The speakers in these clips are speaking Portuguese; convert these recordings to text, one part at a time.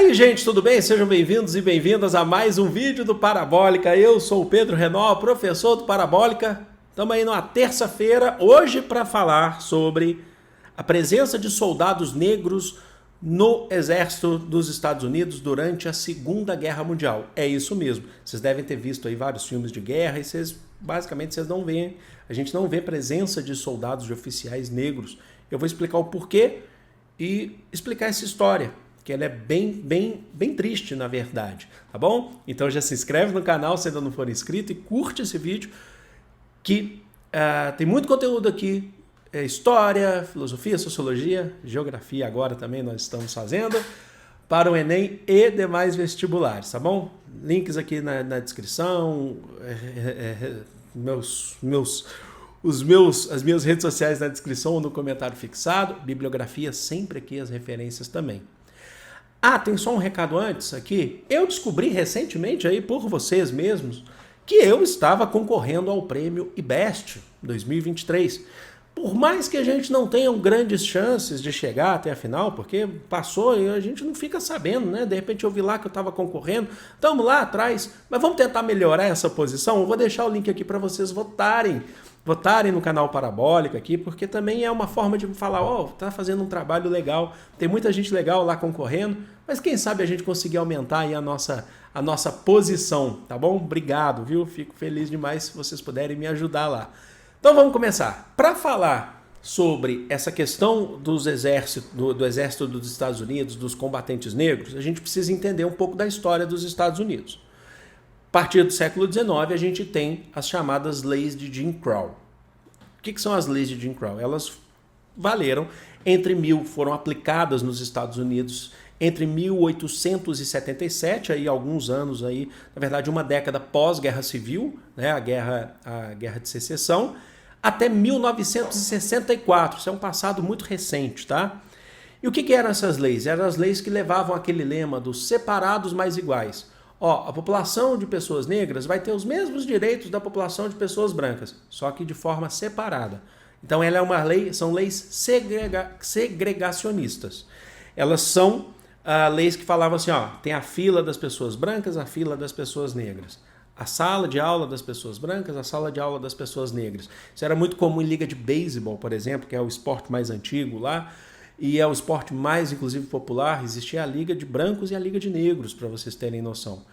aí, gente, tudo bem? Sejam bem-vindos e bem-vindas a mais um vídeo do Parabólica. Eu sou o Pedro Renault, professor do Parabólica. Estamos aí numa terça-feira, hoje para falar sobre a presença de soldados negros no exército dos Estados Unidos durante a Segunda Guerra Mundial. É isso mesmo. Vocês devem ter visto aí vários filmes de guerra e basicamente vocês não veem, a gente não vê presença de soldados, de oficiais negros. Eu vou explicar o porquê e explicar essa história, que ela é bem triste, na verdade, tá bom? Então já se inscreve no canal se ainda não for inscrito e curte esse vídeo, que tem muito conteúdo aqui, história, filosofia, sociologia, geografia agora também nós estamos fazendo, para o Enem e demais vestibulares, tá bom? Links aqui na descrição, as minhas redes sociais na descrição ou no comentário fixado, bibliografia sempre aqui, as referências também. Tem só um recado antes aqui. Eu descobri recentemente aí por vocês mesmos que eu estava concorrendo ao prêmio IBEST 2023. Por mais que a gente não tenha grandes chances de chegar até a final, porque passou e a gente não fica sabendo, né? De repente eu vi lá que eu estava concorrendo, estamos lá atrás, mas vamos tentar melhorar essa posição. Eu vou deixar o link aqui para vocês votarem no canal Parabólica aqui, porque também é uma forma de falar, tá fazendo um trabalho legal, tem muita gente legal lá concorrendo, mas quem sabe a gente conseguir aumentar aí a nossa posição, tá bom? Obrigado, viu? Fico feliz demais se vocês puderem me ajudar lá. Então vamos começar. Para falar sobre essa questão do exército dos Estados Unidos, dos combatentes negros, a gente precisa entender um pouco da história dos Estados Unidos. A partir do século XIX, a gente tem as chamadas leis de Jim Crow. O que são as leis de Jim Crow? Elas valeram foram aplicadas nos Estados Unidos entre 1877, aí alguns anos aí, na verdade uma década pós-guerra civil, né, a guerra de secessão, até 1964. Isso é um passado muito recente, tá? E o que eram essas leis? Eram as leis que levavam aquele lema dos separados mais iguais. A população de pessoas negras vai ter os mesmos direitos da população de pessoas brancas, só que de forma separada. Então ela é uma lei, são leis segregacionistas. Elas são leis que falavam assim, tem a fila das pessoas brancas, a fila das pessoas negras. A sala de aula das pessoas brancas, a sala de aula das pessoas negras. Isso era muito comum em liga de beisebol, por exemplo, que é o esporte mais antigo lá, e é o esporte mais, inclusive, popular. Existia a liga de brancos e a liga de negros, para vocês terem noção.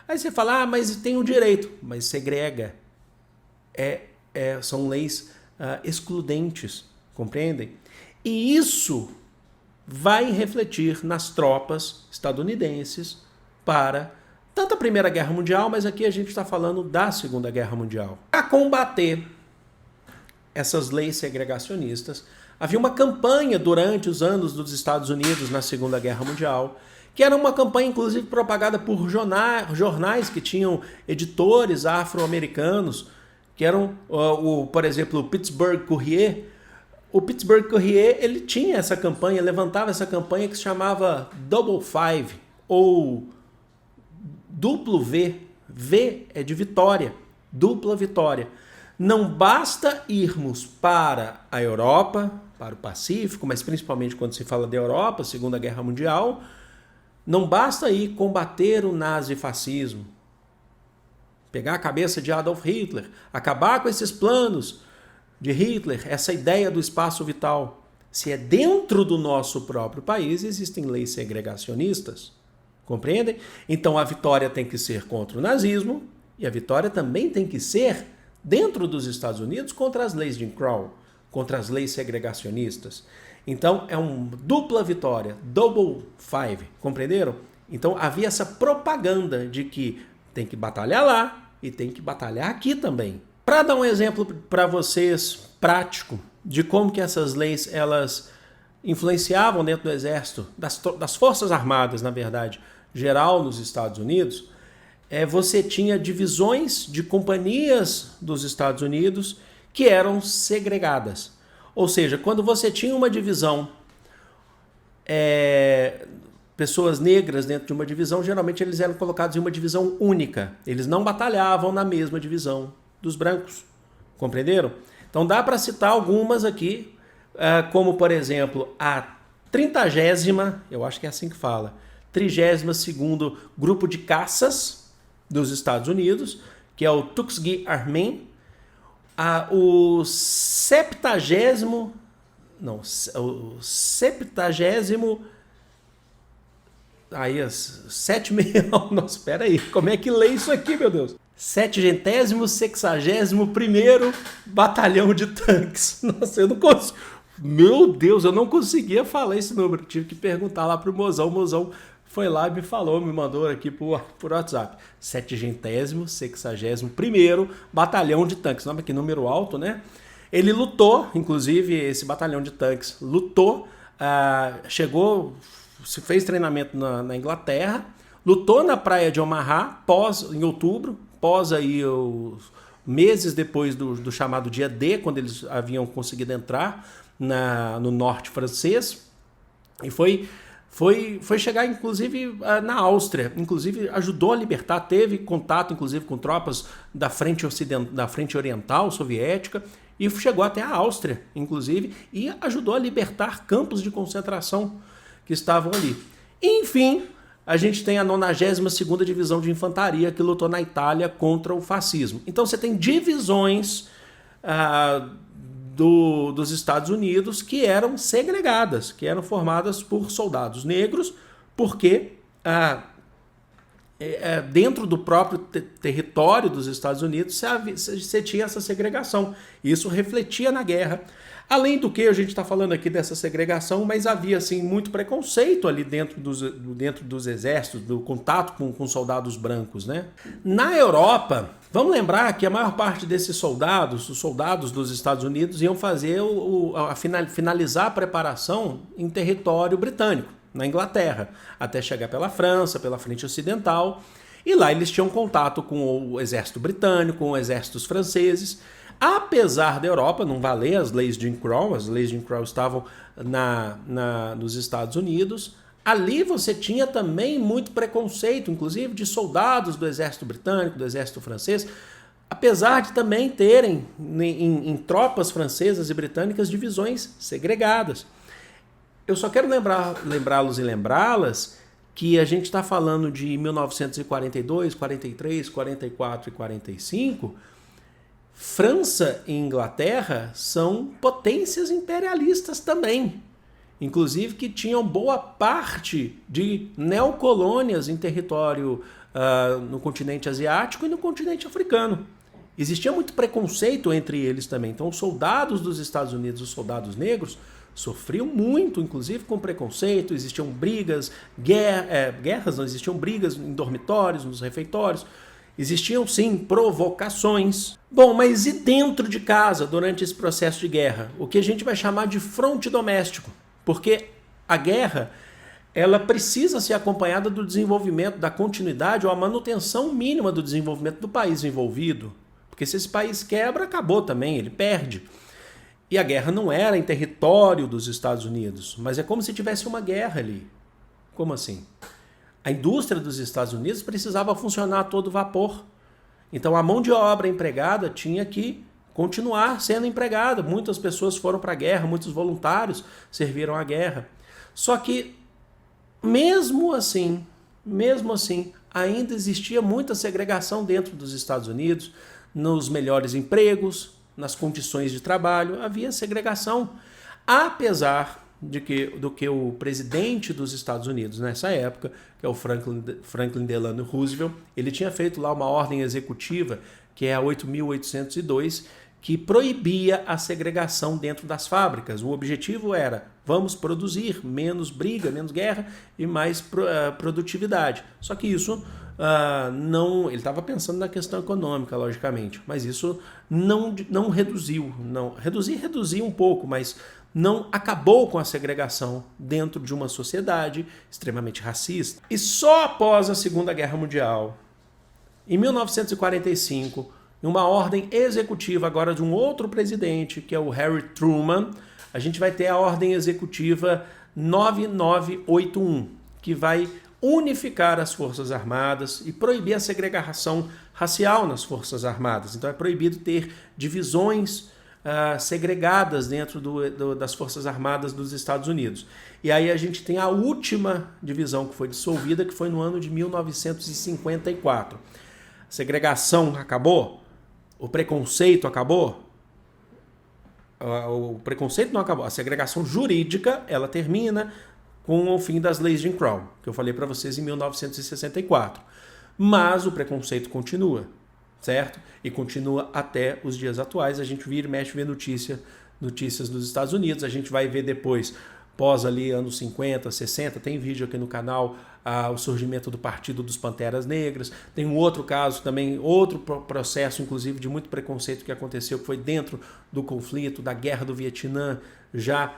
Aí você fala, mas tem o direito, mas segrega. São leis excludentes, compreendem? E isso vai refletir nas tropas estadunidenses para tanto a Primeira Guerra Mundial, mas aqui a gente está falando da Segunda Guerra Mundial. Para combater essas leis segregacionistas, havia uma campanha durante os anos dos Estados Unidos na Segunda Guerra Mundial, que era uma campanha inclusive propagada por jornais que tinham editores afro-americanos, que eram, por exemplo, o Pittsburgh Courier. O Pittsburgh Courier, ele tinha essa campanha, levantava essa campanha que se chamava Double Five, ou duplo V. V é de vitória, dupla vitória. Não basta irmos para a Europa, para o Pacífico, mas principalmente quando se fala da Europa, Segunda Guerra Mundial, não basta ir combater o nazifascismo, pegar a cabeça de Adolf Hitler, acabar com esses planos de Hitler, essa ideia do espaço vital. Se é dentro do nosso próprio país, existem leis segregacionistas, compreendem? Então a vitória tem que ser contra o nazismo e a vitória também tem que ser dentro dos Estados Unidos contra as leis de Jim Crow, contra as leis segregacionistas. Então é uma dupla vitória, double five, compreenderam? Então havia essa propaganda de que tem que batalhar lá e tem que batalhar aqui também. Para dar um exemplo para vocês prático de como que essas leis elas influenciavam dentro do exército, das forças armadas, na verdade, geral nos Estados Unidos, você tinha divisões de companhias dos Estados Unidos que eram segregadas. Ou seja, quando você tinha uma divisão, pessoas negras dentro de uma divisão, geralmente eles eram colocados em uma divisão única. Eles não batalhavam na mesma divisão dos brancos. Compreenderam? Então dá para citar algumas aqui, como por exemplo a 30ª, eu acho que é assim que fala, 32º Grupo de Caças dos Estados Unidos, que é o Tuskegee Airmen, o 70º, aí, 7º, nossa, espera aí, como é que lê isso aqui, meu Deus? 761º Batalhão de Tanques. Nossa, eu não consigo. Meu Deus, eu não conseguia falar esse número. Tive que perguntar lá pro mozão. O mozão foi lá e me falou, me mandou aqui por WhatsApp. 761º Batalhão de Tanques. Nome que número alto, né? Ele lutou, inclusive, esse batalhão de tanques lutou, chegou, se fez treinamento na Inglaterra, lutou na praia de Omaha, em outubro, aí os meses depois do chamado dia D, quando eles haviam conseguido entrar no norte francês, e foi chegar, inclusive, na Áustria. Inclusive, ajudou a libertar, teve contato, inclusive, com tropas da frente oriental soviética, e chegou até a Áustria, inclusive, e ajudou a libertar campos de concentração que estavam ali. Enfim, a gente tem a 92ª Divisão de Infantaria, que lutou na Itália contra o fascismo. Então você tem divisões dos Estados Unidos que eram segregadas, que eram formadas por soldados negros, porque dentro do próprio território dos Estados Unidos você tinha essa segregação. Isso refletia na guerra. Além do que, a gente está falando aqui dessa segregação, mas havia assim, muito preconceito ali dentro dos exércitos, do contato com soldados brancos, né? Na Europa, vamos lembrar que a maior parte desses soldados, os soldados dos Estados Unidos, iam fazer finalizar a preparação em território britânico, na Inglaterra, até chegar pela França, pela frente ocidental, e lá eles tinham contato com o exército britânico, com os exércitos franceses. Apesar da Europa não valer as leis de Jim Crow, as leis de Jim Crow estavam nos Estados Unidos, ali você tinha também muito preconceito, inclusive de soldados do exército britânico, do exército francês, apesar de também terem em tropas francesas e britânicas divisões segregadas. Eu só quero lembrá-los e lembrá-las que a gente está falando de 1942, 43, 44 e 45. França e Inglaterra são potências imperialistas também, inclusive que tinham boa parte de neocolônias em território no continente asiático e no continente africano. Existia muito preconceito entre eles também. Então os soldados dos Estados Unidos, os soldados negros, sofriam muito, inclusive com preconceito. Existiam brigas, guerras, não existiam brigas em dormitórios, nos refeitórios. Existiam, sim, provocações. Bom, mas e dentro de casa, durante esse processo de guerra? O que a gente vai chamar de fronte doméstico. Porque a guerra, ela precisa ser acompanhada do desenvolvimento, da continuidade ou a manutenção mínima do desenvolvimento do país envolvido. Porque se esse país quebra, acabou também, ele perde. E a guerra não era em território dos Estados Unidos, mas é como se tivesse uma guerra ali. Como assim? A indústria dos Estados Unidos precisava funcionar a todo vapor. Então a mão de obra empregada tinha que continuar sendo empregada. Muitas pessoas foram para a guerra, muitos voluntários serviram à guerra. Só que, mesmo assim, ainda existia muita segregação dentro dos Estados Unidos, nos melhores empregos, nas condições de trabalho, havia segregação. Apesar do que o presidente dos Estados Unidos nessa época, que é o Franklin Delano Roosevelt, ele tinha feito lá uma ordem executiva, que é a 8.802, que proibia a segregação dentro das fábricas. O objetivo era, vamos produzir menos briga, menos guerra e mais produtividade. Só que isso não... Ele estava pensando na questão econômica, logicamente, mas isso não reduziu. Reduziu um pouco, mas não acabou com a segregação dentro de uma sociedade extremamente racista. E só após a Segunda Guerra Mundial, em 1945, em uma ordem executiva agora de um outro presidente, que é o Harry Truman, a gente vai ter a ordem executiva 9981, que vai unificar as Forças Armadas e proibir a segregação racial nas Forças Armadas. Então é proibido ter divisões segregadas dentro das Forças Armadas dos Estados Unidos. E aí a gente tem a última divisão que foi dissolvida, que foi no ano de 1954. A segregação acabou? O preconceito acabou? O preconceito não acabou. A segregação jurídica, ela termina com o fim das leis Jim Crow, que eu falei para vocês em 1964. Mas o preconceito continua, certo? E continua até os dias atuais. A gente vira e mexe vê notícias dos Estados Unidos. A gente vai ver depois, pós ali anos 50, 60, tem vídeo aqui no canal, o surgimento do Partido dos Panteras Negras. Tem um outro caso também, outro processo, inclusive, de muito preconceito que aconteceu, que foi dentro do conflito, da Guerra do Vietnã, já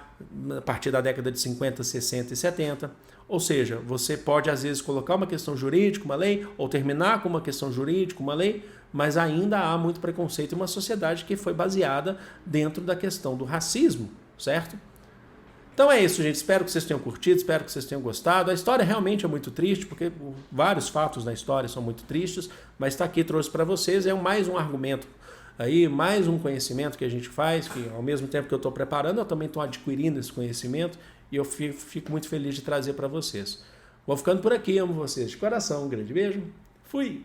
a partir da década de 50, 60 e 70. Ou seja, você pode às vezes colocar uma questão jurídica, uma lei, ou terminar com uma questão jurídica, uma lei, mas ainda há muito preconceito em uma sociedade que foi baseada dentro da questão do racismo, certo? Então é isso, gente. Espero que vocês tenham curtido, espero que vocês tenham gostado. A história realmente é muito triste, porque vários fatos na história são muito tristes, mas está aqui, trouxe para vocês. É mais um argumento aí, mais um conhecimento que a gente faz, que ao mesmo tempo que eu estou preparando, eu também estou adquirindo esse conhecimento e eu fico muito feliz de trazer para vocês. Vou ficando por aqui, amo vocês de coração. Um grande beijo. Fui!